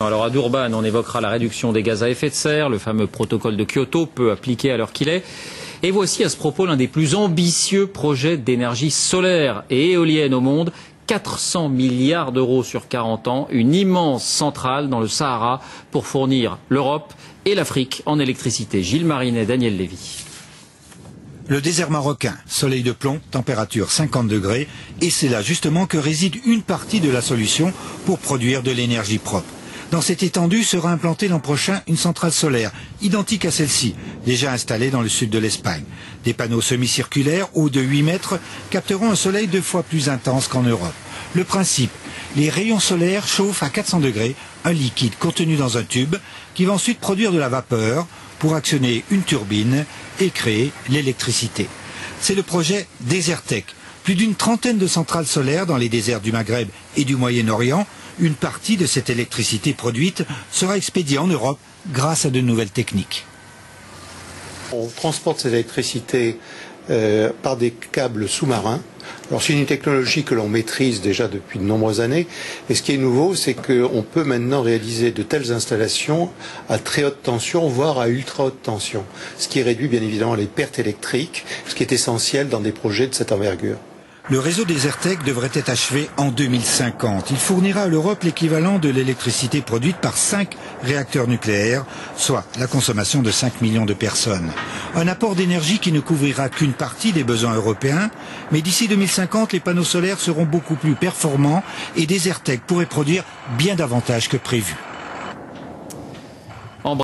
Alors à Durban, on évoquera la réduction des gaz à effet de serre, le fameux protocole de Kyoto, peu appliqué à l'heure qu'il est. Et voici à ce propos l'un des plus ambitieux projets d'énergie solaire et éolienne au monde. 400 milliards d'euros sur 40 ans, une immense centrale dans le Sahara pour fournir l'Europe et l'Afrique en électricité. Gilles Marinet, Daniel Lévy. Le désert marocain, soleil de plomb, température 50 degrés, et c'est là justement que réside une partie de la solution pour produire de l'énergie propre. Dans cette étendue sera implantée l'an prochain une centrale solaire, identique à celle-ci, déjà installée dans le sud de l'Espagne. Des panneaux semi-circulaires, hauts de 8 mètres, capteront un soleil 2 fois plus intense qu'en Europe. Le principe, les rayons solaires chauffent à 400 degrés un liquide contenu dans un tube qui va ensuite produire de la vapeur pour actionner une turbine et créer l'électricité. C'est le projet Desertec. Plus d'une trentaine de centrales solaires dans les déserts du Maghreb et du Moyen-Orient. Une partie de cette électricité produite sera expédiée en Europe grâce à de nouvelles techniques. On transporte cette électricité par des câbles sous-marins. Alors c'est une technologie que l'on maîtrise déjà depuis de nombreuses années. Et ce qui est nouveau, c'est qu'on peut maintenant réaliser de telles installations à très haute tension, voire à ultra haute tension. Ce qui réduit bien évidemment les pertes électriques, ce qui est essentiel dans des projets de cette envergure. Le réseau Desertec devrait être achevé en 2050. Il fournira à l'Europe l'équivalent de l'électricité produite par 5 réacteurs nucléaires, soit la consommation de 5 millions de personnes. Un apport d'énergie qui ne couvrira qu'une partie des besoins européens, mais d'ici 2050, les panneaux solaires seront beaucoup plus performants et Desertec pourrait produire bien davantage que prévu.